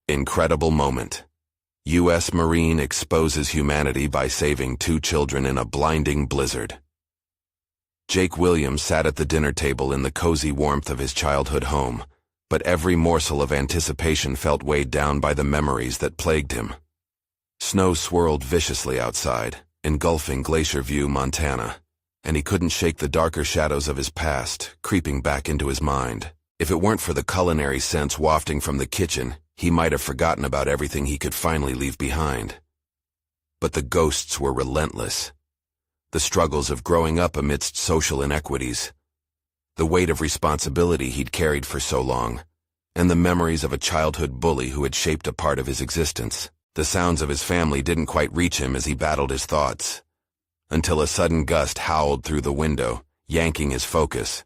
Incredible moment. U.S. Marine exposes humanity by saving 2 children in a blinding blizzard. Jake Williams sat at the dinner table in the cozy warmth of his childhood home, but every morsel of anticipation felt weighed down by the memories that plagued him. Snow swirled viciously outside, engulfing Glacier View, Montana, and he couldn't shake the darker shadows of his past creeping back into his mind. If it weren't for the culinary scents wafting from the kitchen, he might have forgotten about everything he could finally leave behind. But the ghosts were relentless. The struggles of growing up amidst social inequities, the weight of responsibility he'd carried for so long, and the memories of a childhood bully who had shaped a part of his existence. The sounds of his family didn't quite reach him as he battled his thoughts, until a sudden gust howled through the window, yanking his focus.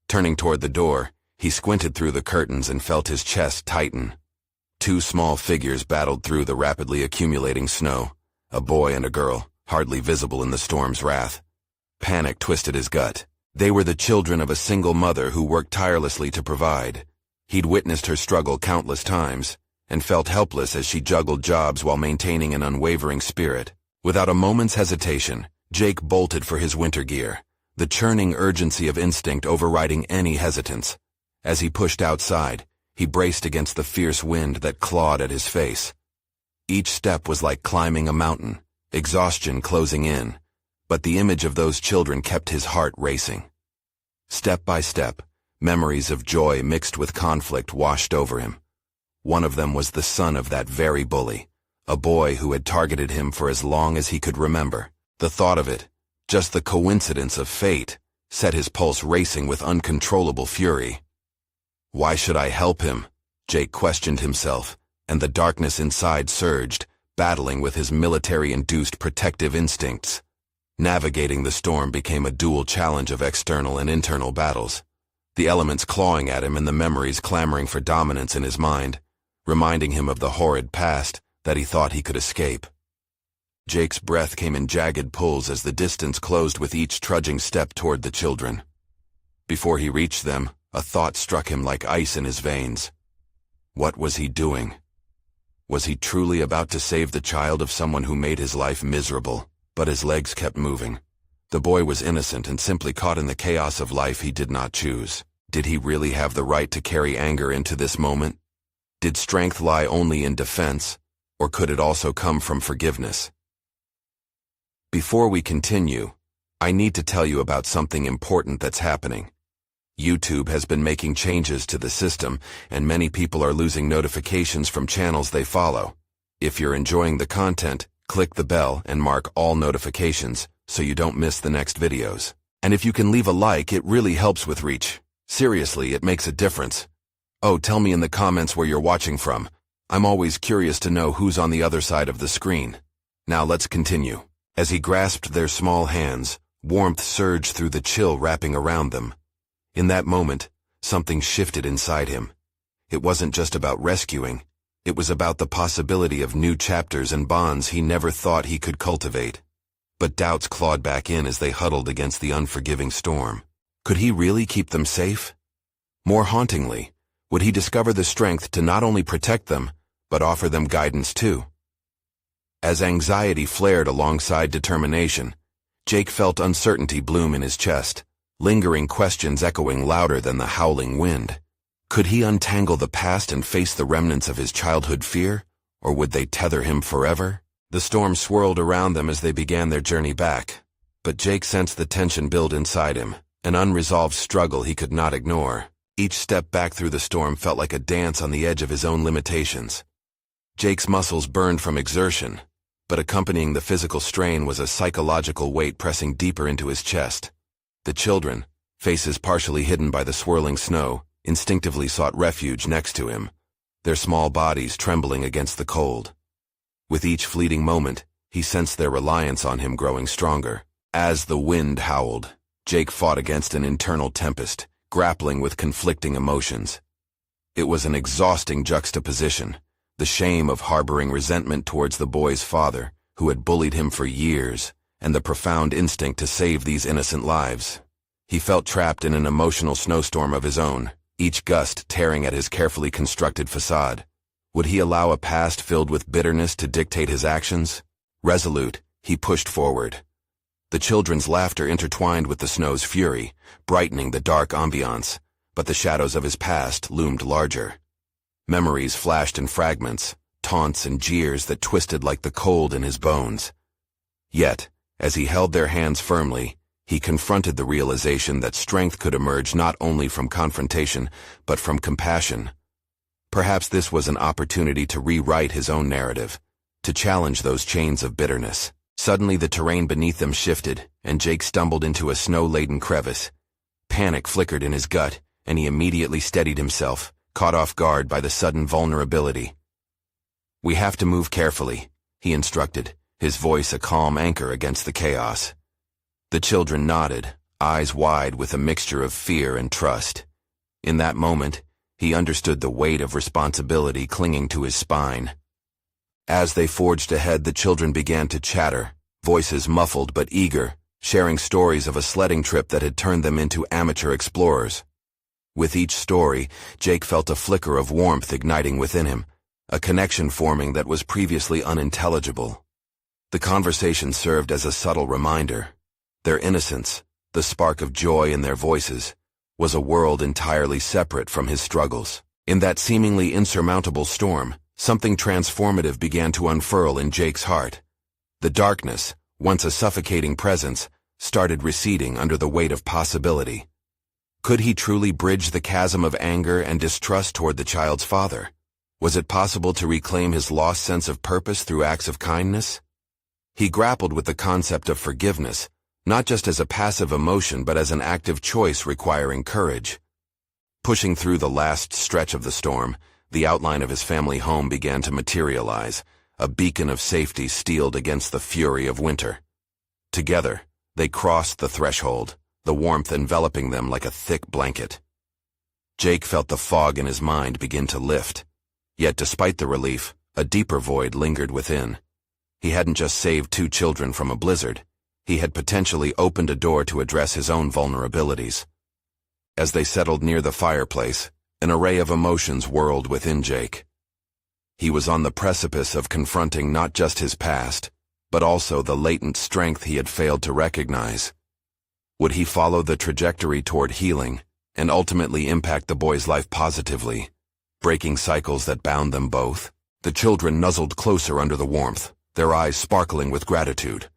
Turning toward the door, he squinted through the curtains and felt his chest tighten. 2 small figures battled through the rapidly accumulating snow, a boy and a girl, hardly visible in the storm's wrath. Panic twisted his gut. They were the children of a single mother who worked tirelessly to provide. He'd witnessed her struggle countless times, and felt helpless as she juggled jobs while maintaining an unwavering spirit. Without a moment's hesitation, Jake bolted for his winter gear, the churning urgency of instinct overriding any hesitance. As he pushed outside, he braced against the fierce wind that clawed at his face. Each step was like climbing a mountain, exhaustion closing in, but the image of those children kept his heart racing. Step by step, memories of joy mixed with conflict washed over him. One of them was the son of that very bully, a boy who had targeted him for as long as he could remember. The thought of it, just the coincidence of fate, set his pulse racing with uncontrollable fury. Why should I help him? Jake questioned himself, and the darkness inside surged, battling with his military-induced protective instincts. Navigating the storm became a dual challenge of external and internal battles, the elements clawing at him and the memories clamoring for dominance in his mind, reminding him of the horrid past that he thought he could escape. Jake's breath came in jagged pulls as the distance closed with each trudging step toward the children. Before he reached them, a thought struck him like ice in his veins. What was he doing? Was he truly about to save the child of someone who made his life miserable? But his legs kept moving. The boy was innocent and simply caught in the chaos of life he did not choose. Did he really have the right to carry anger into this moment? Did strength lie only in defense, or could it also come from forgiveness? Before we continue, I need to tell you about something important that's happening. YouTube has been making changes to the system, and many people are losing notifications from channels they follow. If you're enjoying the content, click the bell and mark all notifications so you don't miss the next videos. And if you can leave a like, it really helps with reach. Seriously, it makes a difference. Oh, tell me in the comments where you're watching from. I'm always curious to know who's on the other side of the screen. Now let's continue. As he grasped their small hands, warmth surged through the chill wrapping around them. In that moment, something shifted inside him. It wasn't just about rescuing. It was about the possibility of new chapters and bonds he never thought he could cultivate. But doubts clawed back in as they huddled against the unforgiving storm. Could he really keep them safe? More hauntingly, would he discover the strength to not only protect them, but offer them guidance too? As anxiety flared alongside determination, Jake felt uncertainty bloom in his chest, lingering questions echoing louder than the howling wind. Could he untangle the past and face the remnants of his childhood fear, or would they tether him forever? The storm swirled around them as they began their journey back, but Jake sensed the tension build inside him, an unresolved struggle he could not ignore. Each step back through the storm felt like a dance on the edge of his own limitations. Jake's muscles burned from exertion, but accompanying the physical strain was a psychological weight pressing deeper into his chest. The children, faces partially hidden by the swirling snow, instinctively sought refuge next to him, their small bodies trembling against the cold. With each fleeting moment, he sensed their reliance on him growing stronger. As the wind howled, Jake fought against an internal tempest, grappling with conflicting emotions. It was an exhausting juxtaposition, the shame of harboring resentment towards the boy's father, who had bullied him for years, and the profound instinct to save these innocent lives. He felt trapped in an emotional snowstorm of his own, each gust tearing at his carefully constructed facade. Would he allow a past filled with bitterness to dictate his actions? Resolute, he pushed forward. The children's laughter intertwined with the snow's fury, brightening the dark ambiance, but the shadows of his past loomed larger. Memories flashed in fragments, taunts and jeers that twisted like the cold in his bones. Yet, as he held their hands firmly, he confronted the realization that strength could emerge not only from confrontation, but from compassion. Perhaps this was an opportunity to rewrite his own narrative, to challenge those chains of bitterness. Suddenly the terrain beneath them shifted, and Jake stumbled into a snow-laden crevice. Panic flickered in his gut, and he immediately steadied himself, caught off guard by the sudden vulnerability. "We have to move carefully," he instructed, his voice a calm anchor against the chaos. The children nodded, eyes wide with a mixture of fear and trust. In that moment, he understood the weight of responsibility clinging to his spine. As they forged ahead, the children began to chatter, voices muffled but eager, sharing stories of a sledding trip that had turned them into amateur explorers. With each story, Jake felt a flicker of warmth igniting within him, a connection forming that was previously unintelligible. The conversation served as a subtle reminder. Their innocence, the spark of joy in their voices, was a world entirely separate from his struggles. In that seemingly insurmountable storm, something transformative began to unfurl in Jake's heart. The darkness, once a suffocating presence, started receding under the weight of possibility. Could he truly bridge the chasm of anger and distrust toward the child's father? Was it possible to reclaim his lost sense of purpose through acts of kindness? He grappled with the concept of forgiveness, not just as a passive emotion but as an active choice requiring courage. Pushing through the last stretch of the storm, the outline of his family home began to materialize, a beacon of safety steeled against the fury of winter. Together, they crossed the threshold, the warmth enveloping them like a thick blanket. Jake felt the fog in his mind begin to lift. Yet despite the relief, a deeper void lingered within. He hadn't just saved 2 children from a blizzard. He had potentially opened a door to address his own vulnerabilities. As they settled near the fireplace, an array of emotions whirled within Jake. He was on the precipice of confronting not just his past, but also the latent strength he had failed to recognize. Would he follow the trajectory toward healing and ultimately impact the boy's life positively, breaking cycles that bound them both? The children nuzzled closer under the warmth, their eyes sparkling with gratitude.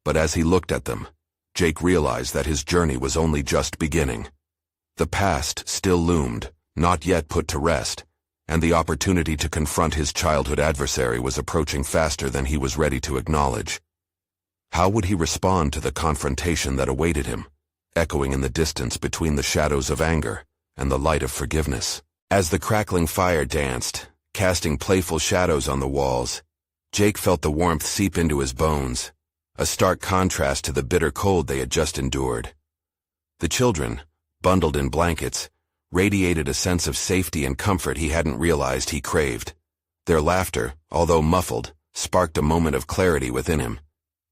But as he looked at them, Jake realized that his journey was only just beginning. The past still loomed, not yet put to rest, and the opportunity to confront his childhood adversary was approaching faster than he was ready to acknowledge. How would he respond to the confrontation that awaited him, echoing in the distance between the shadows of anger and the light of forgiveness? As the crackling fire danced, casting playful shadows on the walls, Jake felt the warmth seep into his bones, a stark contrast to the bitter cold they had just endured. The children, bundled in blankets, radiated a sense of safety and comfort he hadn't realized he craved. Their laughter, although muffled, sparked a moment of clarity within him.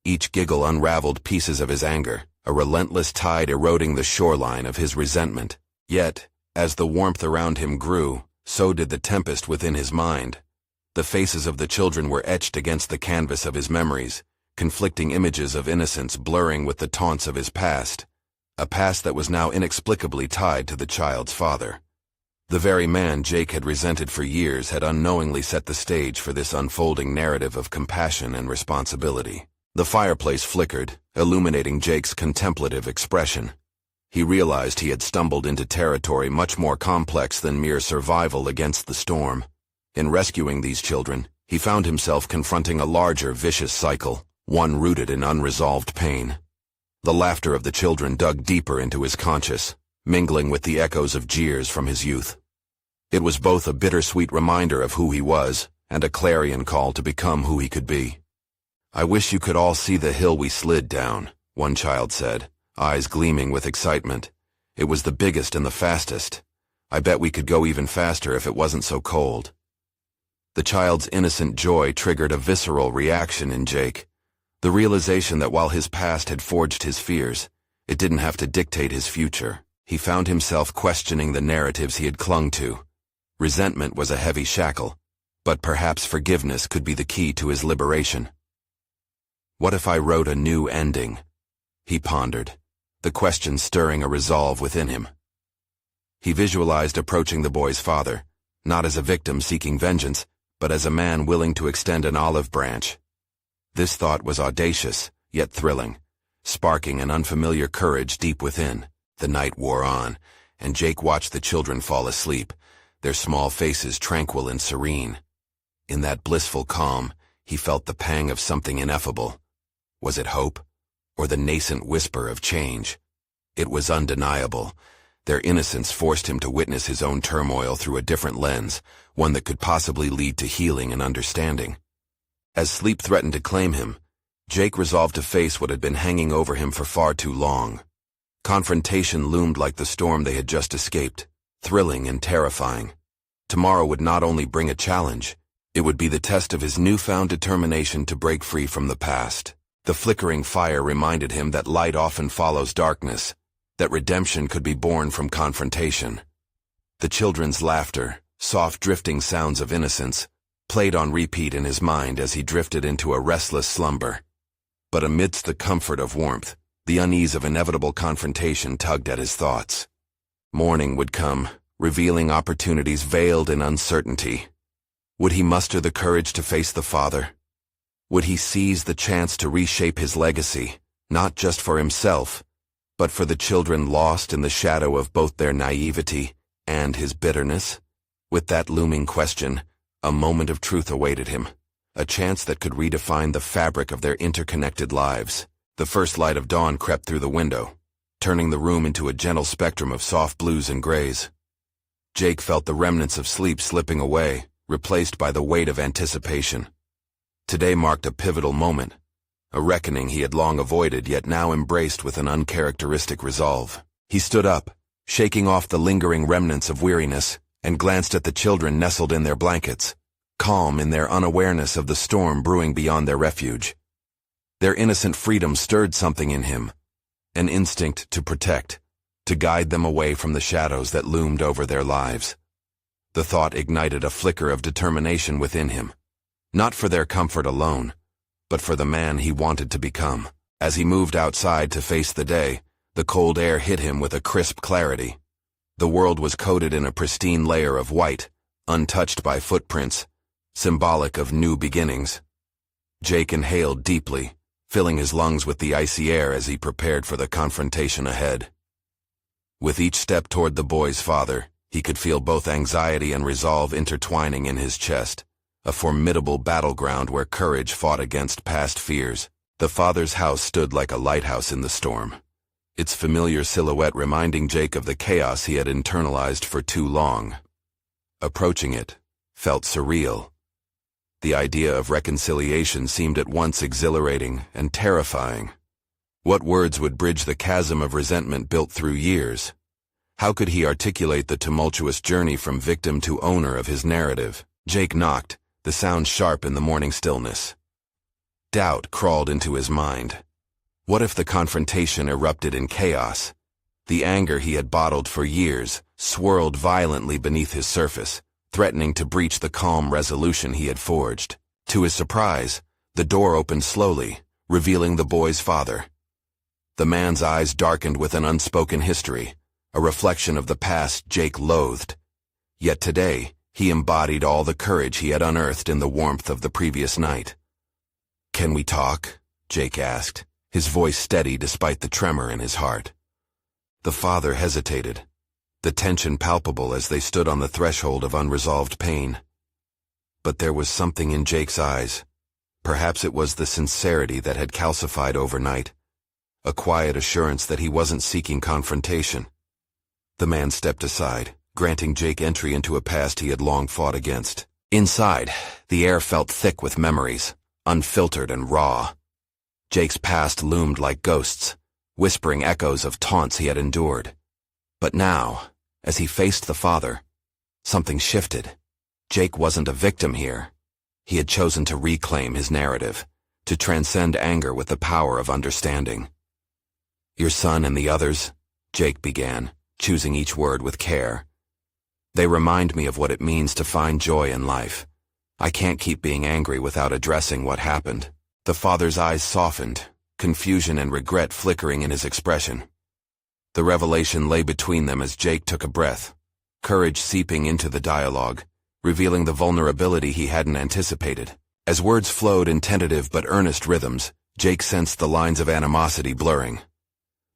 Each giggle unraveled pieces of his anger, a relentless tide eroding the shoreline of his resentment. Yet, as the warmth around him grew, so did the tempest within his mind. The faces of the children were etched against the canvas of his memories, conflicting images of innocence blurring with the taunts of his past, a past that was now inexplicably tied to the child's father. The very man Jake had resented for years had unknowingly set the stage for this unfolding narrative of compassion and responsibility. The fireplace flickered, illuminating Jake's contemplative expression. He realized he had stumbled into territory much more complex than mere survival against the storm. In rescuing these children, he found himself confronting a larger vicious cycle, one rooted in unresolved pain. The laughter of the children dug deeper into his conscience, mingling with the echoes of jeers from his youth. It was both a bittersweet reminder of who he was and a clarion call to become who he could be. "I wish you could all see the hill we slid down," one child said, eyes gleaming with excitement. "It was the biggest and the fastest. I bet we could go even faster if it wasn't so cold." The child's innocent joy triggered a visceral reaction in Jake. The realization that while his past had forged his fears, it didn't have to dictate his future. He found himself questioning the narratives he had clung to. Resentment was a heavy shackle, But perhaps forgiveness could be the key to his liberation. What if I wrote a new ending? He pondered, the question stirring a resolve within him. He visualized approaching the boy's father, not as a victim seeking vengeance, but as a man willing to extend an olive branch. This thought was audacious, yet thrilling, sparking an unfamiliar courage deep within. The night wore on, and Jake watched the children fall asleep, their small faces tranquil and serene. In that blissful calm, he felt the pang of something ineffable. Was it hope, or the nascent whisper of change? It was undeniable. Their innocence forced him to witness his own turmoil through a different lens, one that could possibly lead to healing and understanding. As sleep threatened to claim him, Jake resolved to face what had been hanging over him for far too long. Confrontation loomed like the storm they had just escaped, thrilling and terrifying. Tomorrow would not only bring a challenge, it would be the test of his newfound determination to break free from the past. The flickering fire reminded him that light often follows darkness, that redemption could be born from confrontation. The children's laughter, soft drifting sounds of innocence, played on repeat in his mind as he drifted into a restless slumber. But amidst the comfort of warmth, the unease of inevitable confrontation tugged at his thoughts. Morning would come, revealing opportunities veiled in uncertainty. Would he muster the courage to face the father? Would he seize the chance to reshape his legacy, not just for himself, but for the children lost in the shadow of both their naivety and his bitterness? With that looming question, a moment of truth awaited him, a chance that could redefine the fabric of their interconnected lives. The first light of dawn crept through the window, turning the room into a gentle spectrum of soft blues and grays. Jake felt the remnants of sleep slipping away, replaced by the weight of anticipation. Today marked a pivotal moment, a reckoning he had long avoided yet now embraced with an uncharacteristic resolve. He stood up, shaking off the lingering remnants of weariness, and glanced at the children nestled in their blankets, calm in their unawareness of the storm brewing beyond their refuge. Their innocent freedom stirred something in him, an instinct to protect, to guide them away from the shadows that loomed over their lives. The thought ignited a flicker of determination within him, not for their comfort alone, but for the man he wanted to become. As he moved outside to face the day, the cold air hit him with a crisp clarity. The world was coated in a pristine layer of white, untouched by footprints, symbolic of new beginnings. Jake inhaled deeply, filling his lungs with the icy air as he prepared for the confrontation ahead. With each step toward the boy's father, he could feel both anxiety and resolve intertwining in his chest, a formidable battleground where courage fought against past fears. The father's house stood like a lighthouse in the storm, its familiar silhouette reminding Jake of the chaos he had internalized for too long. Approaching it felt surreal. The idea of reconciliation seemed at once exhilarating and terrifying. What words would bridge the chasm of resentment built through years? How could he articulate the tumultuous journey from victim to owner of his narrative? Jake knocked, the sound sharp in the morning stillness. Doubt crawled into his mind. What if the confrontation erupted in chaos? The anger he had bottled for years swirled violently beneath his surface, threatening to breach the calm resolution he had forged. To his surprise, the door opened slowly, revealing the boy's father. The man's eyes darkened with an unspoken history, a reflection of the past Jake loathed. Yet today, he embodied all the courage he had unearthed in the warmth of the previous night. "Can we talk?" Jake asked, his voice steady despite the tremor in his heart. The father hesitated, the tension palpable as they stood on the threshold of unresolved pain. But there was something in Jake's eyes. Perhaps it was the sincerity that had calcified overnight, a quiet assurance that he wasn't seeking confrontation. The man stepped aside, granting Jake entry into a past he had long fought against. Inside, the air felt thick with memories, unfiltered and raw. Jake's past loomed like ghosts, whispering echoes of taunts he had endured. But now, as he faced the father, something shifted. Jake wasn't a victim here. He had chosen to reclaim his narrative, to transcend anger with the power of understanding. "Your son and the others," Jake began, choosing each word with care. "They remind me of what it means to find joy in life, I can't keep being angry without addressing what happened. The father's eyes softened, confusion and regret flickering in his expression. The revelation lay between them as Jake took a breath, courage seeping into the dialogue, revealing the vulnerability he hadn't anticipated. As words flowed in tentative but earnest rhythms, Jake sensed the lines of animosity blurring.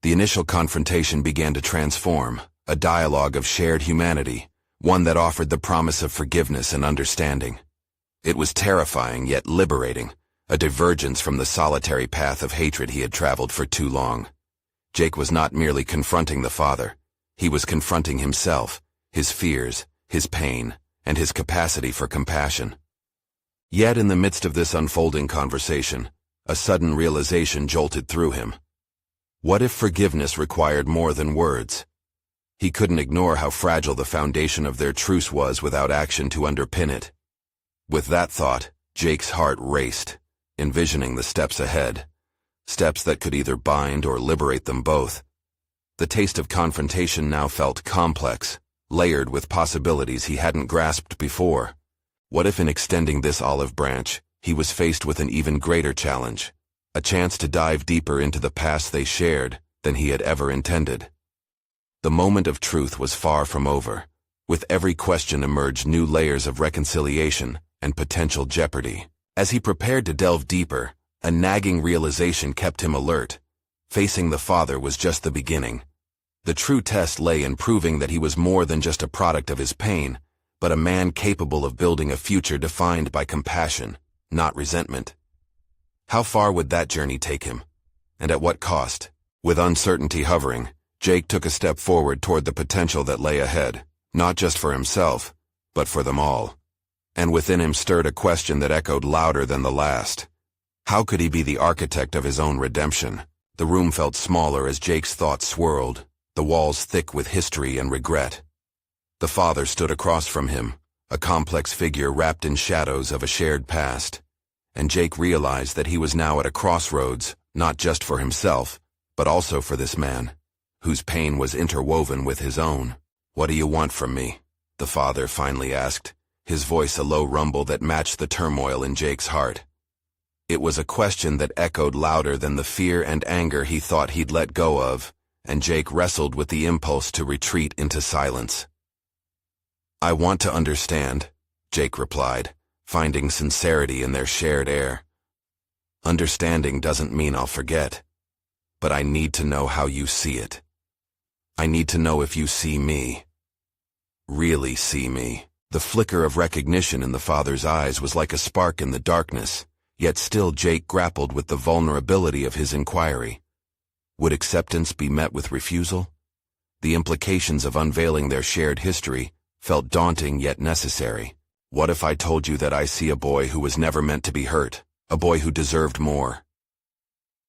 The initial confrontation began to transform, a dialogue of shared humanity, one that offered the promise of forgiveness and understanding. It was terrifying yet liberating, a divergence from the solitary path of hatred he had traveled for too long. Jake was not merely confronting the father, he was confronting himself, his fears, his pain, and his capacity for compassion. Yet in the midst of this unfolding conversation, a sudden realization jolted through him. What if forgiveness required more than words? He couldn't ignore how fragile the foundation of their truce was without action to underpin it. With that thought, Jake's heart raced, envisioning the steps ahead. Steps that could either bind or liberate them both. The taste of confrontation now felt complex, layered with possibilities he hadn't grasped before. What if in extending this olive branch, he was faced with an even greater challenge, a chance to dive deeper into the past they shared than he had ever intended? The moment of truth was far from over. With every question emerged new layers of reconciliation and potential jeopardy. As he prepared to delve deeper, a nagging realization kept him alert. Facing the father was just the beginning. The true test lay in proving that he was more than just a product of his pain, but a man capable of building a future defined by compassion, not resentment. How far would that journey take him? And at what cost? With uncertainty hovering, Jake took a step forward toward the potential that lay ahead, not just for himself, but for them all. And within him stirred a question that echoed louder than the last. How could he be the architect of his own redemption? The room felt smaller as Jake's thoughts swirled, the walls thick with history and regret. The father stood across from him, a complex figure wrapped in shadows of a shared past. And Jake realized that he was now at a crossroads, not just for himself, but also for this man, whose pain was interwoven with his own. "What do you want from me?" the father finally asked, his voice a low rumble that matched the turmoil in Jake's heart. It was a question that echoed louder than the fear and anger he thought he'd let go of, and Jake wrestled with the impulse to retreat into silence. "I want to understand," Jake replied, finding sincerity in their shared air. "Understanding doesn't mean I'll forget, but I need to know how you see it. I need to know if you see me. Really see me." The flicker of recognition in the father's eyes was like a spark in the darkness, yet still Jake grappled with the vulnerability of his inquiry. Would acceptance be met with refusal? The implications of unveiling their shared history felt daunting yet necessary. What if I told you that I see a boy who was never meant to be hurt, a boy who deserved more?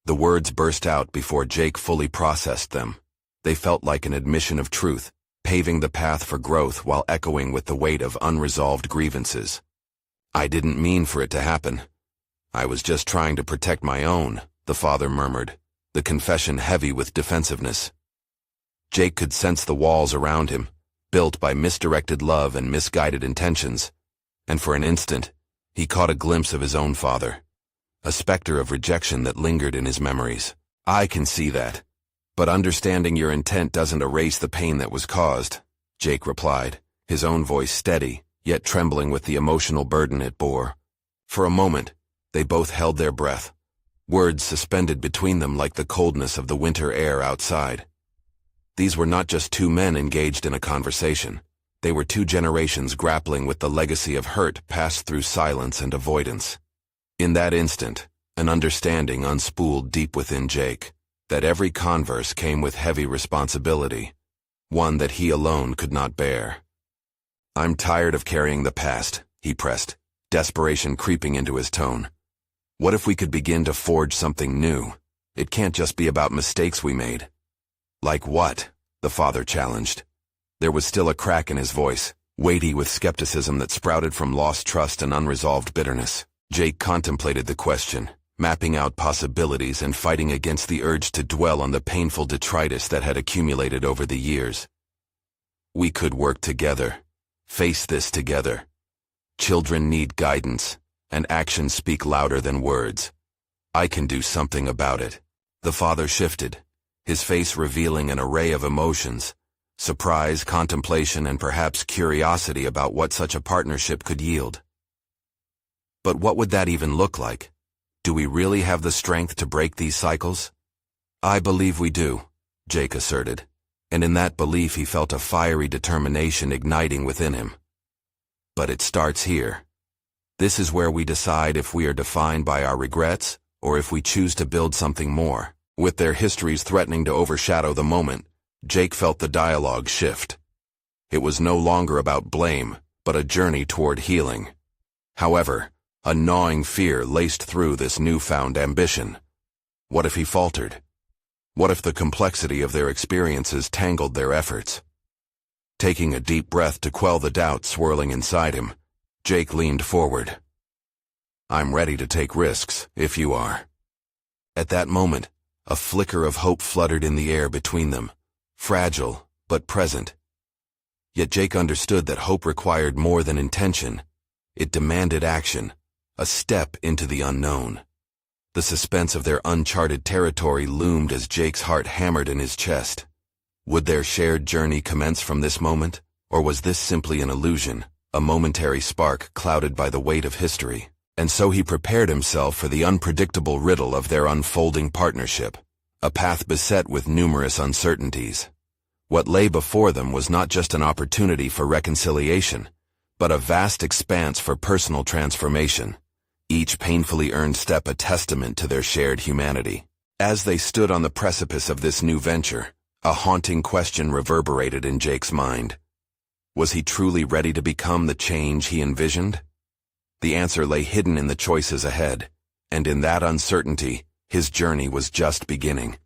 The words burst out before Jake fully processed them. They felt like an admission of truth, paving the path for growth while echoing with the weight of unresolved grievances. "I didn't mean for it to happen. I was just trying to protect my own," the father murmured, the confession heavy with defensiveness. Jake could sense the walls around him, built by misdirected love and misguided intentions, and for an instant, he caught a glimpse of his own father, a specter of rejection that lingered in his memories. "I can see that. But understanding your intent doesn't erase the pain that was caused," Jake replied, his own voice steady, yet trembling with the emotional burden it bore. For a moment, they both held their breath, words suspended between them like the coldness of the winter air outside. These were not just two men engaged in a conversation. They were two generations grappling with the legacy of hurt passed through silence and avoidance. In that instant, an understanding unspooled deep within Jake, that every converse came with heavy responsibility, one that he alone could not bear. "I'm tired of carrying the past," he pressed, desperation creeping into his tone. "What if we could begin to forge something new? It can't just be about mistakes we made." "Like what?" the father challenged. There was still a crack in his voice, weighty with skepticism that sprouted from lost trust and unresolved bitterness. Jake contemplated the question, mapping out possibilities and fighting against the urge to dwell on the painful detritus that had accumulated over the years. "We could work together, face this together. Children need guidance, and actions speak louder than words. I can do something about it. The father shifted, his face revealing an array of emotions: surprise, contemplation, and perhaps curiosity about what such a partnership could yield. But what would that even look like? Do we really have the strength to break these cycles? I believe we do, Jake asserted, and in that belief he felt a fiery determination igniting within him. But it starts here. This is where we decide if we are defined by our regrets or if we choose to build something more. With their histories threatening to overshadow the moment, Jake felt the dialogue shift. It was no longer about blame, but a journey toward healing. However, a gnawing fear laced through this newfound ambition. What if he faltered? What if the complexity of their experiences tangled their efforts? Taking a deep breath to quell the doubt swirling inside him, Jake leaned forward. I'm ready to take risks, if you are. At that moment, a flicker of hope fluttered in the air between them, fragile, but present. Yet Jake understood that hope required more than intention. It demanded action, a step into the unknown. The suspense of their uncharted territory loomed as Jake's heart hammered in his chest. Would their shared journey commence from this moment, or was this simply an illusion, a momentary spark clouded by the weight of history? And so he prepared himself for the unpredictable riddle of their unfolding partnership, a path beset with numerous uncertainties. What lay before them was not just an opportunity for reconciliation, but a vast expanse for personal transformation, each painfully earned step a testament to their shared humanity. As they stood on the precipice of this new venture, a haunting question reverberated in Jake's mind. Was he truly ready to become the change he envisioned? The answer lay hidden in the choices ahead, and in that uncertainty, his journey was just beginning.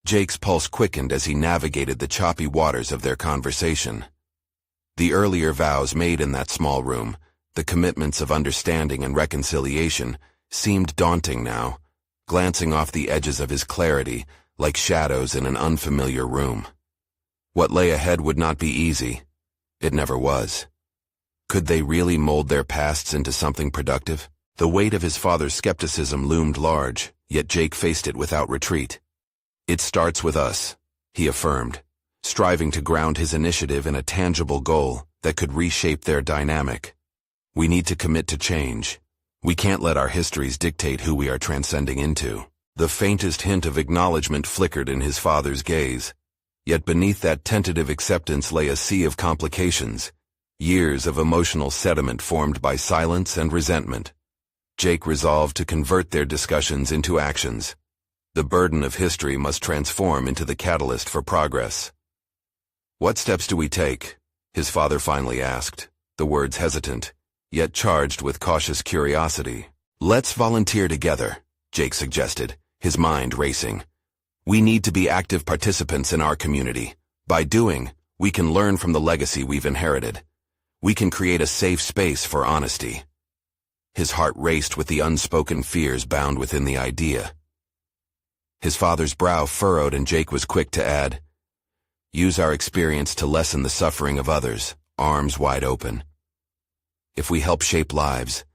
Jake's pulse quickened as he navigated the choppy waters of their conversation. The earlier vows made in that small room, the commitments of understanding and reconciliation, seemed daunting now, glancing off the edges of his clarity like shadows in an unfamiliar room. What lay ahead would not be easy. It never was. Could they really mold their pasts into something productive? The weight of his father's skepticism loomed large, yet Jake faced it without retreat. It starts with us, he affirmed, striving to ground his initiative in a tangible goal that could reshape their dynamic. We need to commit to change. We can't let our histories dictate who we are transcending into. The faintest hint of acknowledgement flickered in his father's gaze, yet beneath that tentative acceptance lay a sea of complications, years of emotional sediment formed by silence and resentment. Jake resolved to convert their discussions into actions. The burden of history must transform into the catalyst for progress. What steps do we take? His father finally asked, the words hesitant, yet charged with cautious curiosity. Let's volunteer together, Jake suggested, his mind racing. We need to be active participants in our community. By doing, we can learn from the legacy we've inherited. We can create a safe space for honesty. His heart raced with the unspoken fears bound within the idea. His father's brow furrowed and Jake was quick to add, use our experience to lessen the suffering of others, arms wide open. If we help shape lives,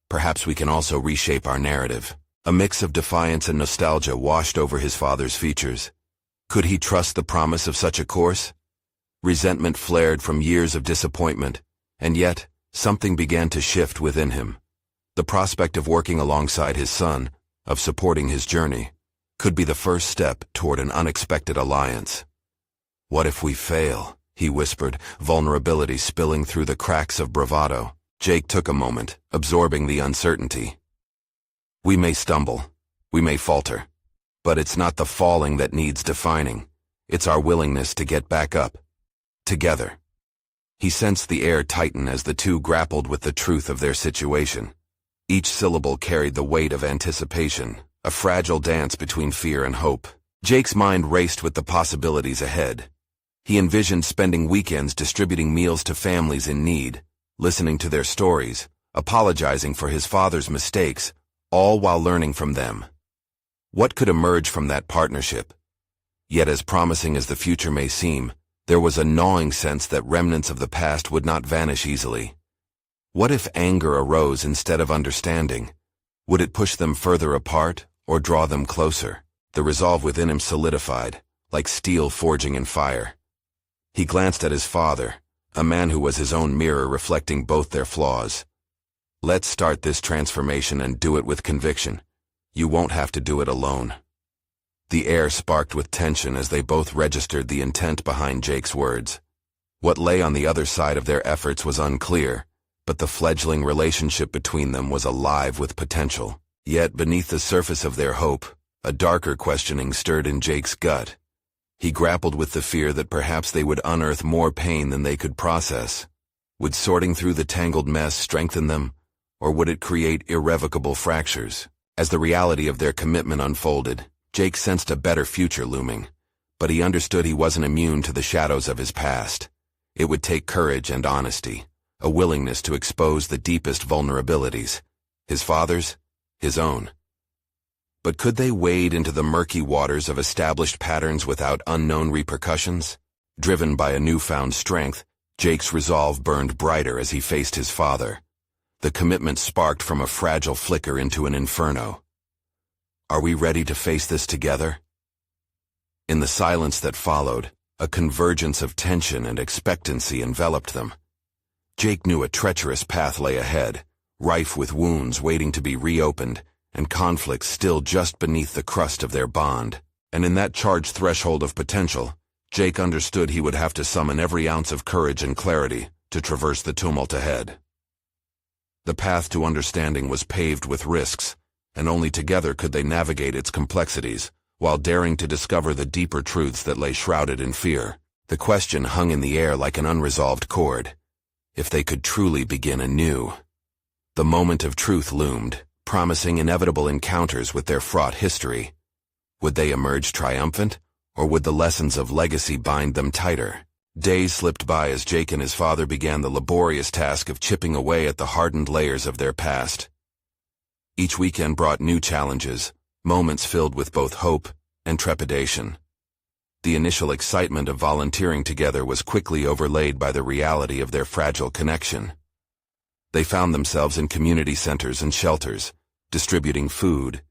perhaps we can also reshape our narrative. A mix of defiance and nostalgia washed over his father's features. Could he trust the promise of such a course? Resentment flared from years of disappointment, and yet, something began to shift within him. The prospect of working alongside his son, of supporting his journey, could be the first step toward an unexpected alliance. What if we fail? He whispered, vulnerability spilling through the cracks of bravado. Jake took a moment, absorbing the uncertainty. We may stumble, we may falter, but it's not the falling that needs defining. It's our willingness to get back up, together. He sensed the air tighten as the two grappled with the truth of their situation. Each syllable carried the weight of anticipation, a fragile dance between fear and hope. Jake's mind raced with the possibilities ahead. He envisioned spending weekends distributing meals to families in need, listening to their stories, apologizing for his father's mistakes, all while learning from them. What could emerge from that partnership? Yet as promising as the future may seem, there was a gnawing sense that remnants of the past would not vanish easily. What if anger arose instead of understanding? Would it push them further apart or draw them closer? The resolve within him solidified, like steel forging in fire. He glanced at his father, a man who was his own mirror reflecting both their flaws. Let's start this transformation and do it with conviction. You won't have to do it alone. The air sparked with tension as they both registered the intent behind Jake's words. What lay on the other side of their efforts was unclear, but the fledgling relationship between them was alive with potential. Yet beneath the surface of their hope, a darker questioning stirred in Jake's gut. He grappled with the fear that perhaps they would unearth more pain than they could process. Would sorting through the tangled mess strengthen them, or would it create irrevocable fractures? As the reality of their commitment unfolded, Jake sensed a better future looming, but he understood he wasn't immune to the shadows of his past. It would take courage and honesty, a willingness to expose the deepest vulnerabilities, his father's, his own. But could they wade into the murky waters of established patterns without unknown repercussions? Driven by a newfound strength, Jake's resolve burned brighter as he faced his father. The commitment sparked from a fragile flicker into an inferno. Are we ready to face this together? In the silence that followed, a convergence of tension and expectancy enveloped them. Jake knew a treacherous path lay ahead, rife with wounds waiting to be reopened, and conflicts still just beneath the crust of their bond. And in that charged threshold of potential, Jake understood he would have to summon every ounce of courage and clarity to traverse the tumult ahead. The path to understanding was paved with risks, and only together could they navigate its complexities, while daring to discover the deeper truths that lay shrouded in fear. The question hung in the air like an unresolved chord. If they could truly begin anew. The moment of truth loomed, promising inevitable encounters with their fraught history. Would they emerge triumphant, or would the lessons of legacy bind them tighter? Days slipped by as Jake and his father began the laborious task of chipping away at the hardened layers of their past. Each weekend brought new challenges, moments filled with both hope and trepidation. The initial excitement of volunteering together was quickly overlaid by the reality of their fragile connection. They found themselves in community centers and shelters, distributing food,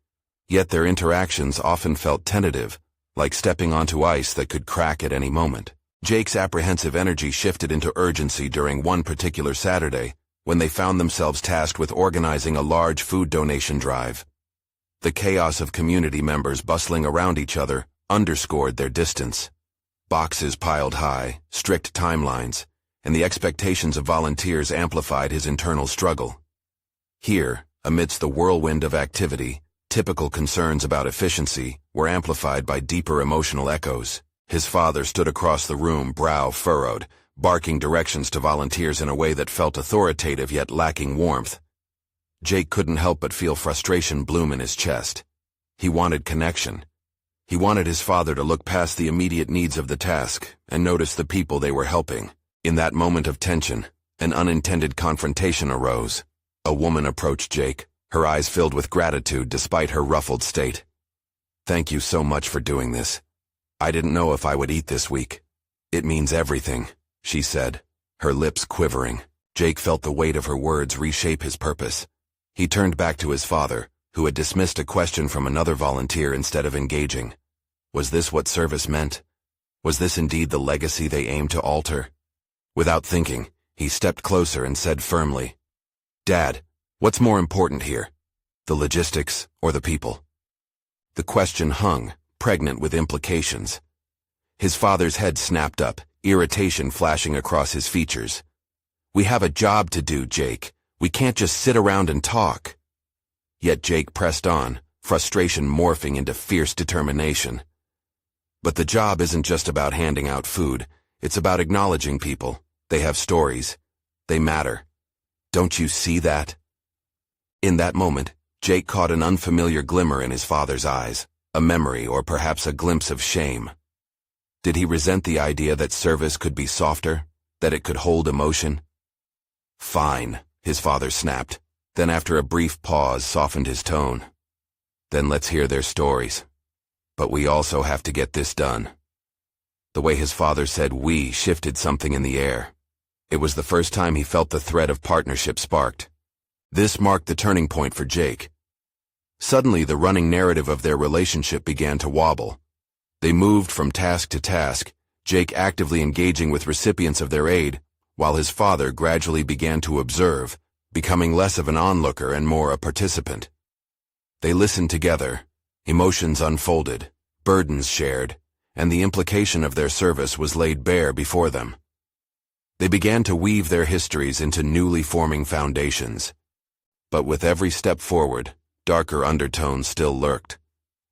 yet their interactions often felt tentative, like stepping onto ice that could crack at any moment. Jake's apprehensive energy shifted into urgency during one particular Saturday, when they found themselves tasked with organizing a large food donation drive. The chaos of community members bustling around each other underscored their distance. Boxes piled high, strict timelines, and the expectations of volunteers amplified his internal struggle. Here, amidst the whirlwind of activity, typical concerns about efficiency were amplified by deeper emotional echoes. His father stood across the room, brow furrowed, barking directions to volunteers in a way that felt authoritative yet lacking warmth. Jake couldn't help but feel frustration bloom in his chest. He wanted connection. He wanted his father to look past the immediate needs of the task and notice the people they were helping. In that moment of tension, an unintended confrontation arose. A woman approached Jake, her eyes filled with gratitude despite her ruffled state. "Thank you so much for doing this. I didn't know if I would eat this week. It means everything," she said, her lips quivering. Jake felt the weight of her words reshape his purpose. He turned back to his father, who had dismissed a question from another volunteer instead of engaging. Was this what service meant? Was this indeed the legacy they aimed to alter? Without thinking, he stepped closer and said firmly, "Dad, what's more important here? The logistics or the people?" The question hung, pregnant with implications. His father's head snapped up, irritation flashing across his features. "We have a job to do, Jake. We can't just sit around and talk." Yet Jake pressed on, frustration morphing into fierce determination. "But the job isn't just about handing out food. It's about acknowledging people. They have stories. They matter. Don't you see that?" In that moment, Jake caught an unfamiliar glimmer in his father's eyes, a memory or perhaps a glimpse of shame. Did he resent the idea that service could be softer, that it could hold emotion? "Fine," his father snapped, then after a brief pause softened his tone. "Then let's hear their stories. But we also have to get this done." The way his father said "we" shifted something in the air. It was the first time he felt the thread of partnership sparked. This marked the turning point for Jake. Suddenly, the running narrative of their relationship began to wobble. They moved from task to task, Jake actively engaging with recipients of their aid, while his father gradually began to observe, becoming less of an onlooker and more a participant. They listened together, emotions unfolded, burdens shared, and the implication of their service was laid bare before them. They began to weave their histories into newly forming foundations. But with every step forward, darker undertones still lurked.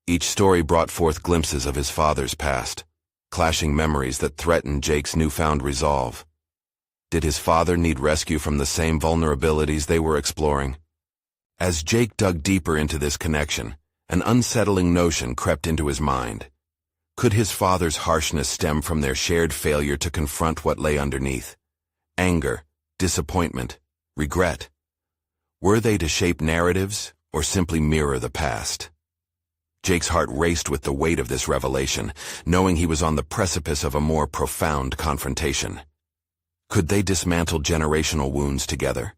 Each story brought forth glimpses of his father's past, clashing memories that threatened Jake's newfound resolve. Did his father need rescue from the same vulnerabilities they were exploring? As Jake dug deeper into this connection, an unsettling notion crept into his mind. Could his father's harshness stem from their shared failure to confront what lay underneath? Anger, disappointment, regret. Were they to shape narratives or simply mirror the past? Jake's heart raced with the weight of this revelation, knowing he was on the precipice of a more profound confrontation. Could they dismantle generational wounds together?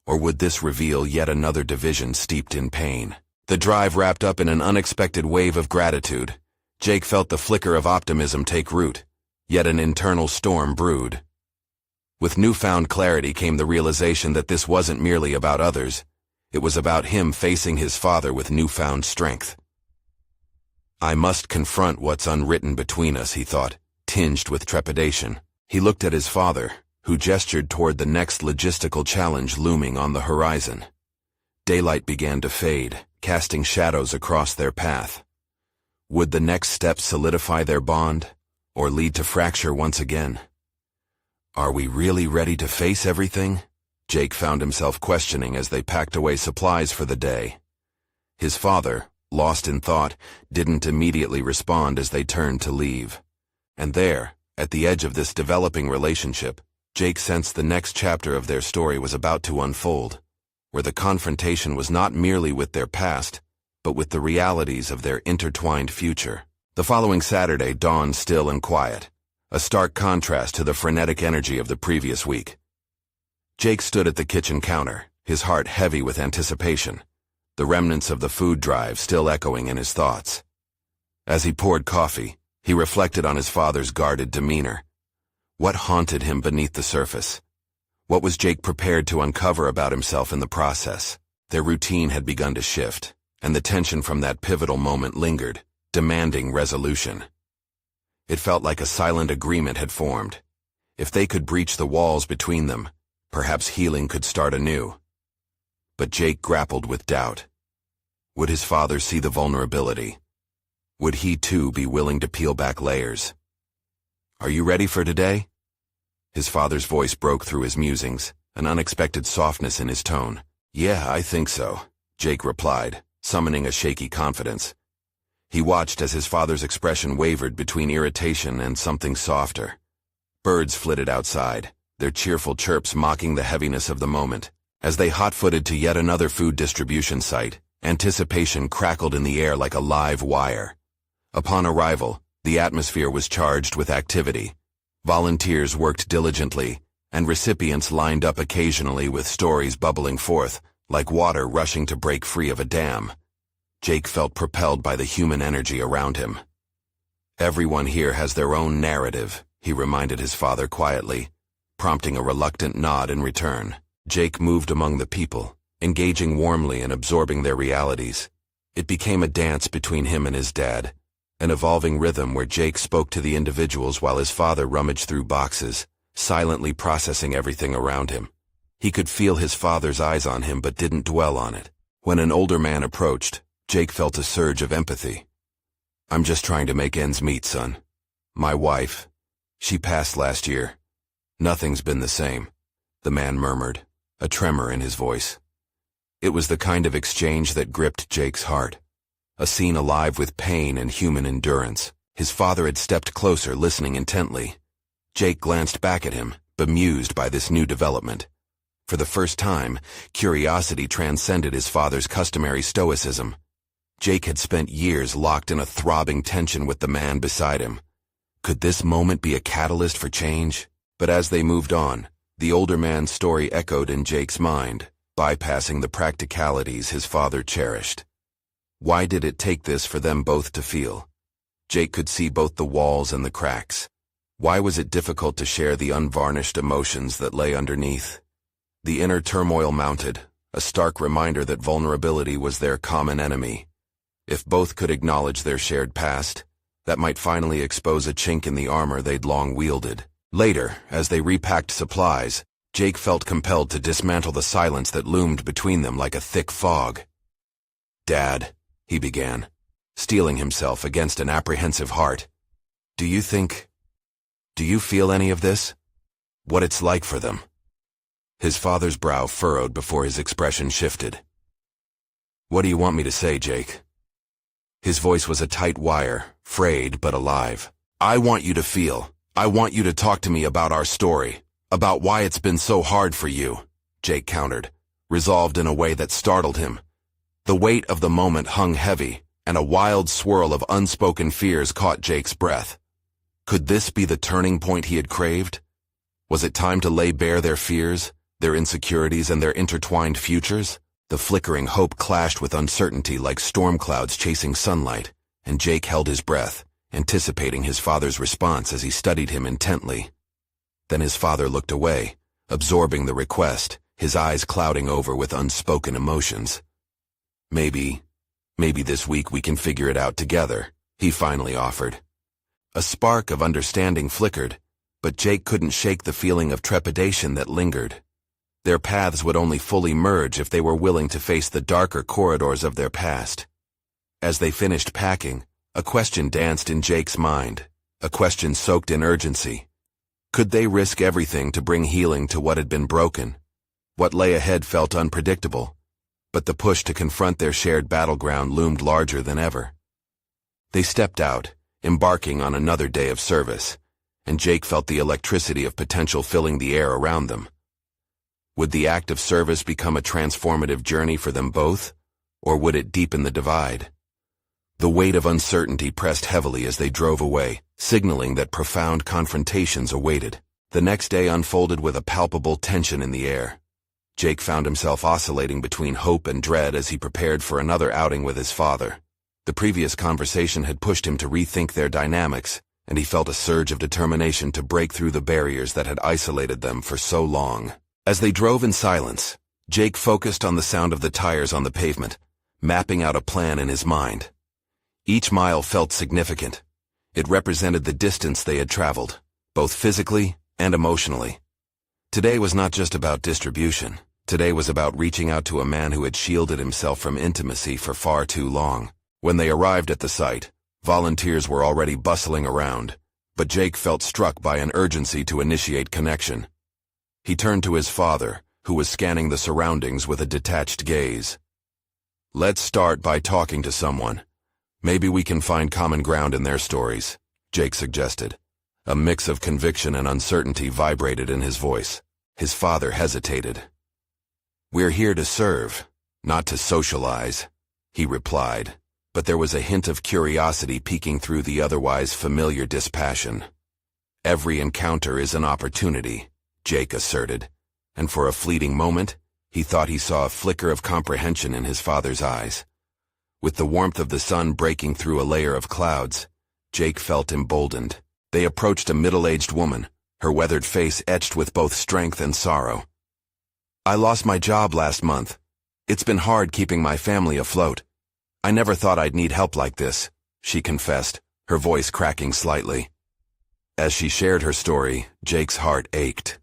Or would this reveal yet another division steeped in pain? The drive wrapped up in an unexpected wave of gratitude. Jake felt the flicker of optimism take root, yet an internal storm brewed. With newfound clarity came the realization that this wasn't merely about others. It was about him facing his father with newfound strength. I must confront what's unwritten between us, he thought, tinged with trepidation. He looked at his father, who gestured toward the next logistical challenge looming on the horizon. Daylight began to fade, casting shadows across their path. Would the next step solidify their bond, or lead to fracture once again? Are we really ready to face everything? Jake found himself questioning as they packed away supplies for the day. His father, lost in thought, didn't immediately respond as they turned to leave. And there, at the edge of this developing relationship, Jake sensed the next chapter of their story was about to unfold, where the confrontation was not merely with their past, but with the realities of their intertwined future. The following Saturday dawned still and quiet, a stark contrast to the frenetic energy of the previous week. Jake stood at the kitchen counter, his heart heavy with anticipation, the remnants of the food drive still echoing in his thoughts. As he poured coffee, he reflected on his father's guarded demeanor. What haunted him beneath the surface? What was Jake prepared to uncover about himself in the process? Their routine had begun to shift, and the tension from that pivotal moment lingered, demanding resolution. It felt like a silent agreement had formed. If they could breach the walls between them, perhaps healing could start anew. But Jake grappled with doubt. Would his father see the vulnerability? Would he too be willing to peel back layers? Are you ready for today? His father's voice broke through his musings, an unexpected softness in his tone. Yeah, I think so, Jake replied, summoning a shaky confidence. He watched as his father's expression wavered between irritation and something softer. Birds flitted outside, their cheerful chirps mocking the heaviness of the moment. As they hot-footed to yet another food distribution site, anticipation crackled in the air like a live wire. Upon arrival, the atmosphere was charged with activity. Volunteers worked diligently, and recipients lined up occasionally with stories bubbling forth, like water rushing to break free of a dam. Jake felt propelled by the human energy around him. Everyone here has their own narrative, he reminded his father quietly, prompting a reluctant nod in return. Jake moved among the people, engaging warmly and absorbing their realities. It became a dance between him and his dad, an evolving rhythm where Jake spoke to the individuals while his father rummaged through boxes, silently processing everything around him. He could feel his father's eyes on him but didn't dwell on it. When an older man approached, Jake felt a surge of empathy. I'm just trying to make ends meet, son. My wife, she passed last year. Nothing's been the same, the man murmured, a tremor in his voice. It was the kind of exchange that gripped Jake's heart, a scene alive with pain and human endurance. His father had stepped closer, listening intently. Jake glanced back at him, bemused by this new development. For the first time, curiosity transcended his father's customary stoicism. Jake had spent years locked in a throbbing tension with the man beside him. Could this moment be a catalyst for change? But as they moved on, The older man's story echoed in Jake's mind, bypassing the practicalities his father cherished. Why did it take this for them both to feel? Jake could see both the walls and the cracks. Why was it difficult to share the unvarnished emotions that lay underneath? The inner turmoil mounted, a stark reminder that vulnerability was their common enemy. If both could acknowledge their shared past, that might finally expose a chink in the armor they'd long wielded. Later, as they repacked supplies, Jake felt compelled to dismantle the silence that loomed between them like a thick fog. "Dad," he began, steeling himself against an apprehensive heart. Do you feel any of this? What it's like for them?" His father's brow furrowed before his expression shifted. "What do you want me to say, Jake?" His voice was a tight wire, frayed but alive. I want you to talk to me about our story, about why it's been so hard for you," Jake countered, resolved in a way that startled him. The weight of the moment hung heavy, and a wild swirl of unspoken fears caught Jake's breath. Could this be the turning point he had craved? Was it time to lay bare their fears, their insecurities, and their intertwined futures? The flickering hope clashed with uncertainty like storm clouds chasing sunlight, and Jake held his breath, anticipating his father's response as he studied him intently. Then his father looked away, absorbing the request, his eyes clouding over with unspoken emotions. Maybe this week we can figure it out together," he finally offered. A spark of understanding flickered, but Jake couldn't shake the feeling of trepidation that lingered. Their paths would only fully merge if they were willing to face the darker corridors of their past. As they finished packing, a question danced in Jake's mind, a question soaked in urgency. Could they risk everything to bring healing to what had been broken? What lay ahead felt unpredictable, but the push to confront their shared battleground loomed larger than ever. They stepped out, embarking on another day of service, and Jake felt the electricity of potential filling the air around them. Would the act of service become a transformative journey for them both, or would it deepen the divide? The weight of uncertainty pressed heavily as they drove away, signaling that profound confrontations awaited. The next day unfolded with a palpable tension in the air. Jake found himself oscillating between hope and dread as he prepared for another outing with his father. The previous conversation had pushed him to rethink their dynamics, and he felt a surge of determination to break through the barriers that had isolated them for so long. As they drove in silence, Jake focused on the sound of the tires on the pavement, mapping out a plan in his mind. Each mile felt significant. It represented the distance they had traveled, both physically and emotionally. Today was not just about distribution. Today was about reaching out to a man who had shielded himself from intimacy for far too long. When they arrived at the site, volunteers were already bustling around, but Jake felt struck by an urgency to initiate connection. He turned to his father, who was scanning the surroundings with a detached gaze. "Let's start by talking to someone. Maybe we can find common ground in their stories," Jake suggested. A mix of conviction and uncertainty vibrated in his voice. His father hesitated. "We're here to serve, not to socialize," he replied, but there was a hint of curiosity peeking through the otherwise familiar dispassion. "Every encounter is an opportunity," Jake asserted, and for a fleeting moment, he thought he saw a flicker of comprehension in his father's eyes. With the warmth of the sun breaking through a layer of clouds, Jake felt emboldened. They approached a middle-aged woman, her weathered face etched with both strength and sorrow. "I lost my job last month. It's been hard keeping my family afloat. I never thought I'd need help like this," she confessed, her voice cracking slightly. As she shared her story, Jake's heart ached.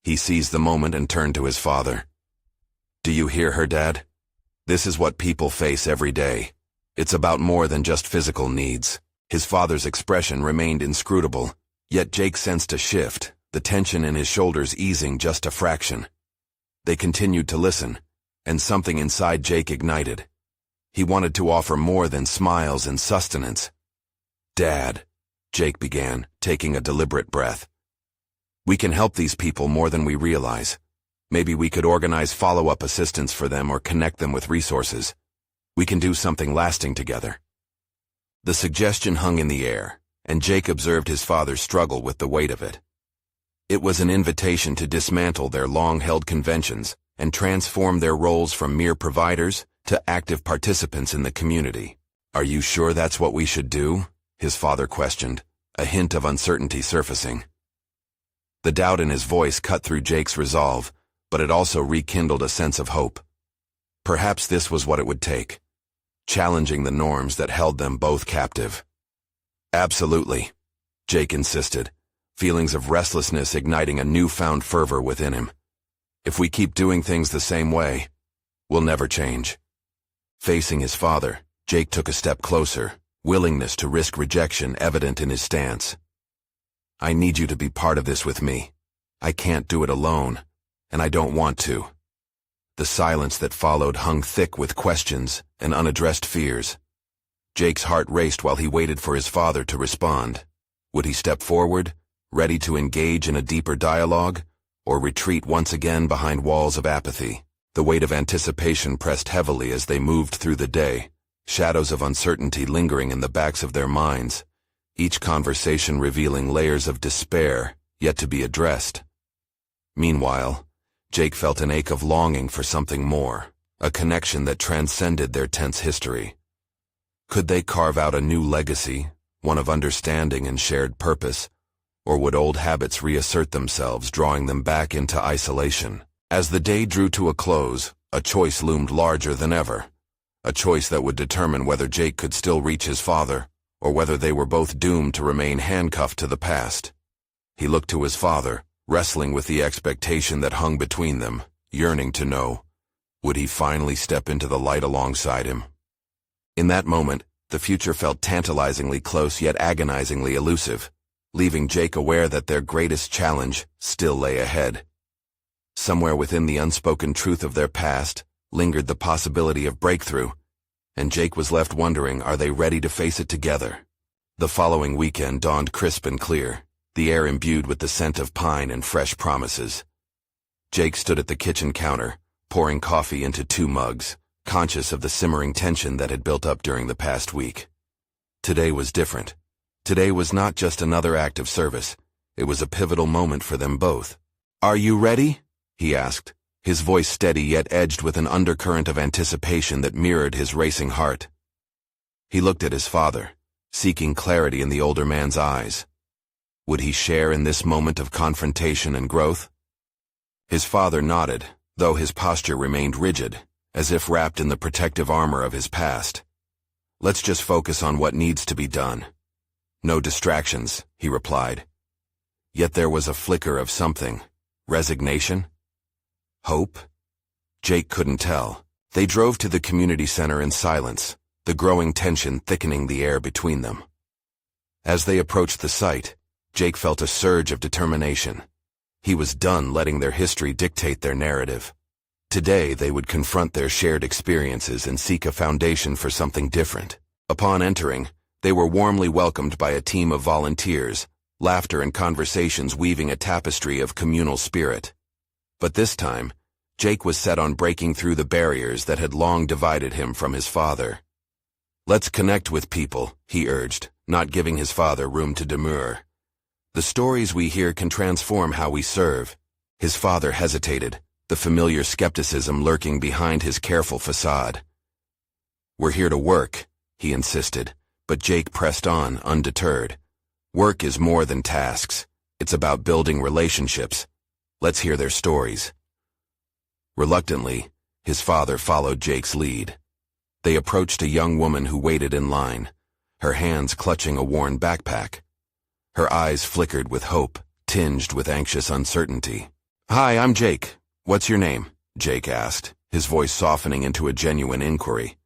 He seized the moment and turned to his father. "Do you hear her, Dad? This is what people face every day. It's about more than just physical needs." His father's expression remained inscrutable, yet Jake sensed a shift, the tension in his shoulders easing just a fraction. They continued to listen, and something inside Jake ignited. He wanted to offer more than smiles and sustenance. "Dad," Jake began, taking a deliberate breath. "We can help these people more than we realize. Maybe we could organize follow-up assistance for them or connect them with resources. We can do something lasting together." The suggestion hung in the air, and Jake observed his father struggle with the weight of it. It was an invitation to dismantle their long-held conventions and transform their roles from mere providers to active participants in the community. "Are you sure that's what we should do?" his father questioned, a hint of uncertainty surfacing. The doubt in his voice cut through Jake's resolve, but it also rekindled a sense of hope. Perhaps this was what it would take, challenging the norms that held them both captive. "Absolutely," Jake insisted, feelings of restlessness igniting a newfound fervor within him. "If we keep doing things the same way, we'll never change." Facing his father, Jake took a step closer, willingness to risk rejection evident in his stance. "I need you to be part of this with me. I can't do it alone, and I don't want to." The silence that followed hung thick with questions and unaddressed fears. Jake's heart raced while he waited for his father to respond. Would he step forward, ready to engage in a deeper dialogue, or retreat once again behind walls of apathy? The weight of anticipation pressed heavily as they moved through the day, shadows of uncertainty lingering in the backs of their minds, each conversation revealing layers of despair yet to be addressed. Meanwhile, Jake felt an ache of longing for something more, a connection that transcended their tense history. Could they carve out a new legacy, one of understanding and shared purpose, or would old habits reassert themselves, drawing them back into isolation? As the day drew to a close, a choice loomed larger than ever, a choice that would determine whether Jake could still reach his father, or whether they were both doomed to remain handcuffed to the past. He looked to his father, wrestling with the expectation that hung between them, yearning to know, would he finally step into the light alongside him? In that moment, the future felt tantalizingly close yet agonizingly elusive, leaving Jake aware that their greatest challenge still lay ahead. Somewhere within the unspoken truth of their past lingered the possibility of breakthrough, and Jake was left wondering, are they ready to face it together? The following weekend dawned crisp and clear, the air imbued with the scent of pine and fresh promises. Jake stood at the kitchen counter, pouring coffee into 2 mugs, conscious of the simmering tension that had built up during the past week. Today was different. Today was not just another act of service. It was a pivotal moment for them both. "Are you ready?" he asked, his voice steady yet edged with an undercurrent of anticipation that mirrored his racing heart. He looked at his father, seeking clarity in the older man's eyes. Would he share in this moment of confrontation and growth? His father nodded, though his posture remained rigid, as if wrapped in the protective armor of his past. "Let's just focus on what needs to be done. No distractions," he replied. Yet there was a flicker of something. Resignation? Hope? Jake couldn't tell. They drove to the community center in silence, the growing tension thickening the air between them. As they approached the site, Jake felt a surge of determination. He was done letting their history dictate their narrative. Today they would confront their shared experiences and seek a foundation for something different. Upon entering, they were warmly welcomed by a team of volunteers, laughter and conversations weaving a tapestry of communal spirit. But this time, Jake was set on breaking through the barriers that had long divided him from his father. "Let's connect with people," he urged, not giving his father room to demur. "The stories we hear can transform how we serve." His father hesitated, the familiar skepticism lurking behind his careful facade. "We're here to work," he insisted, but Jake pressed on, undeterred. "Work is more than tasks. It's about building relationships. Let's hear their stories." Reluctantly, his father followed Jake's lead. They approached a young woman who waited in line, her hands clutching a worn backpack. Her eyes flickered with hope, tinged with anxious uncertainty. "Hi, I'm Jake. What's your name?" Jake asked, his voice softening into a genuine inquiry.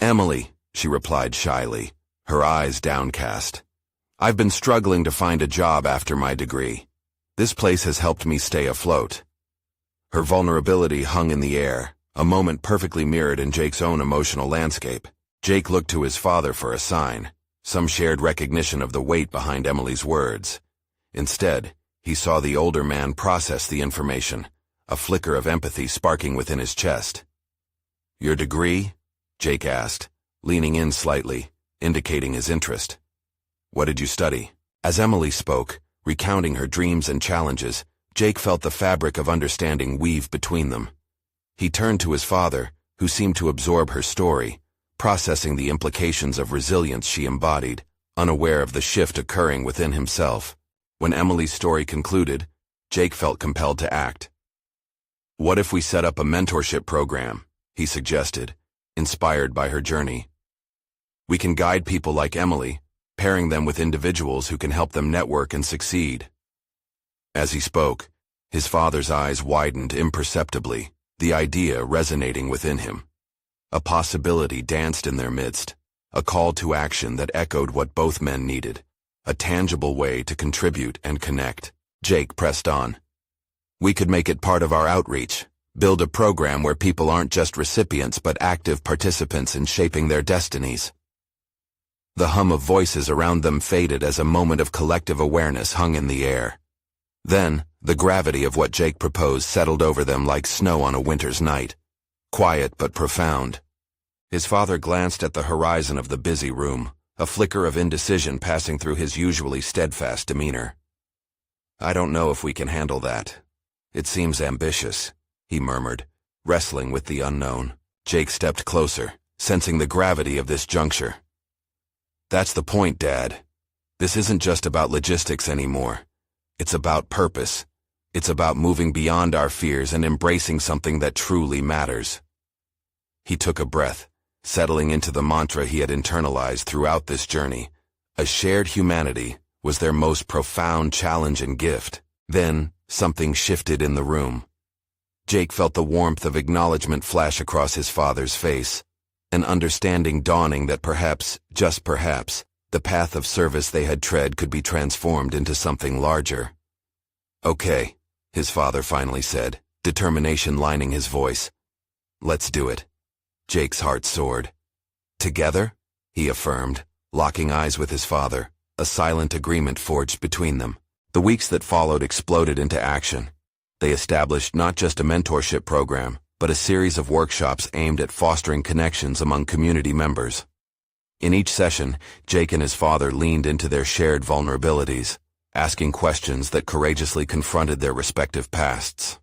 "Emily," she replied shyly, her eyes downcast. "I've been struggling to find a job after my degree. This place has helped me stay afloat." Her vulnerability hung in the air, a moment perfectly mirrored in Jake's own emotional landscape. Jake looked to his father for a sign, some shared recognition of the weight behind Emily's words. Instead, he saw the older man process the information, a flicker of empathy sparking within his chest. "Your degree?" Jake asked, leaning in slightly, indicating his interest. "What did you study?" As Emily spoke, Recounting her dreams and challenges, Jake felt the fabric of understanding weave between them. He turned to his father, who seemed to absorb her story, processing the implications of resilience she embodied, unaware of the shift occurring within himself. When Emily's story concluded, Jake felt compelled to act. "What if we set up a mentorship program?" he suggested, inspired by her journey. "We can guide people like Emily, pairing them with individuals who can help them network and succeed." As he spoke, his father's eyes widened imperceptibly, the idea resonating within him. A possibility danced in their midst, a call to action that echoed what both men needed, a tangible way to contribute and connect. Jake pressed on. "We could make it part of our outreach, build a program where people aren't just recipients but active participants in shaping their destinies." The hum of voices around them faded as a moment of collective awareness hung in the air. Then, the gravity of what Jake proposed settled over them like snow on a winter's night. Quiet but profound. His father glanced at the horizon of the busy room, a flicker of indecision passing through his usually steadfast demeanor. "I don't know if we can handle that. It seems ambitious," he murmured, wrestling with the unknown. Jake stepped closer, sensing the gravity of this juncture. "That's the point, Dad. This isn't just about logistics anymore. It's about purpose. It's about moving beyond our fears and embracing something that truly matters." He took a breath, settling into the mantra he had internalized throughout this journey. A shared humanity was their most profound challenge and gift. Then, something shifted in the room. Jake felt the warmth of acknowledgement flash across his father's face, an understanding dawning that perhaps, just perhaps, the path of service they had tread could be transformed into something larger. "Okay," his father finally said, determination lining his voice. "Let's do it." Jake's heart soared. "Together?" he affirmed, locking eyes with his father, a silent agreement forged between them. The weeks that followed exploded into action. They established not just a mentorship program, but a series of workshops aimed at fostering connections among community members. In each session, Jake and his father leaned into their shared vulnerabilities, asking questions that courageously confronted their respective pasts.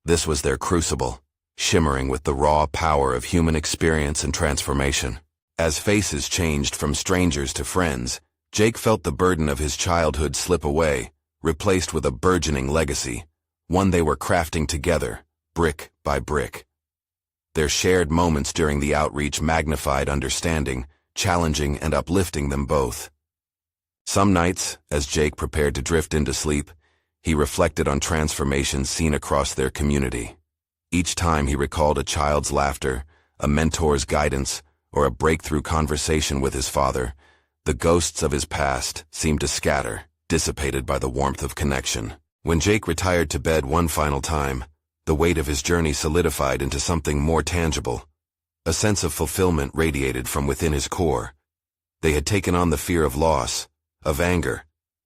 This was their crucible, shimmering with the raw power of human experience and transformation. As faces changed from strangers to friends, Jake felt the burden of his childhood slip away, replaced with a burgeoning legacy, one they were crafting together, brick by brick. Their shared moments during the outreach magnified understanding, challenging and uplifting them both. Some nights, as Jake prepared to drift into sleep, he reflected on transformations seen across their community. Each time he recalled a child's laughter, a mentor's guidance, or a breakthrough conversation with his father, the ghosts of his past seemed to scatter, dissipated by the warmth of connection. When Jake retired to bed one final time, the weight of his journey solidified into something more tangible. A sense of fulfillment radiated from within his core. They had taken on the fear of loss, of anger,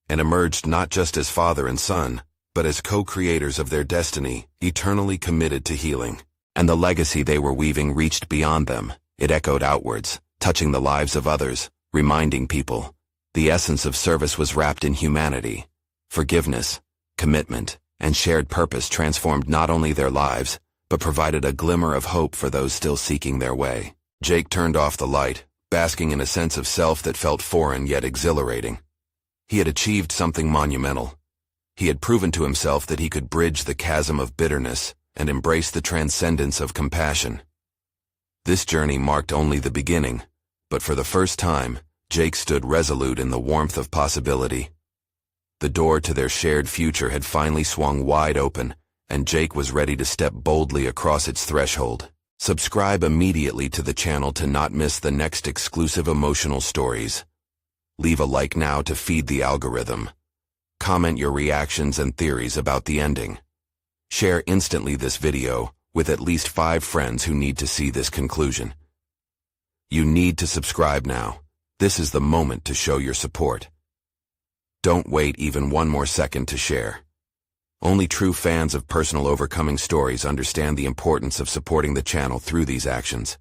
and emerged not just as father and son, but as co-creators of their destiny, eternally committed to healing. And the legacy they were weaving reached beyond them. It echoed outwards, touching the lives of others, reminding people the essence of service was wrapped in humanity. Forgiveness, commitment, and shared purpose transformed not only their lives, but provided a glimmer of hope for those still seeking their way. Jake turned off the light, basking in a sense of self that felt foreign yet exhilarating. He had achieved something monumental. He had proven to himself that he could bridge the chasm of bitterness and embrace the transcendence of compassion. This journey marked only the beginning, but for the first time, Jake stood resolute in the warmth of possibility. The door to their shared future had finally swung wide open, and Jake was ready to step boldly across its threshold. Subscribe immediately to the channel to not miss the next exclusive emotional stories. Leave a like now to feed the algorithm. Comment your reactions and theories about the ending. Share instantly this video with at least 5 friends who need to see this conclusion. You need to subscribe now. This is the moment to show your support. Don't wait even one more second to share. Only true fans of personal overcoming stories understand the importance of supporting the channel through these actions.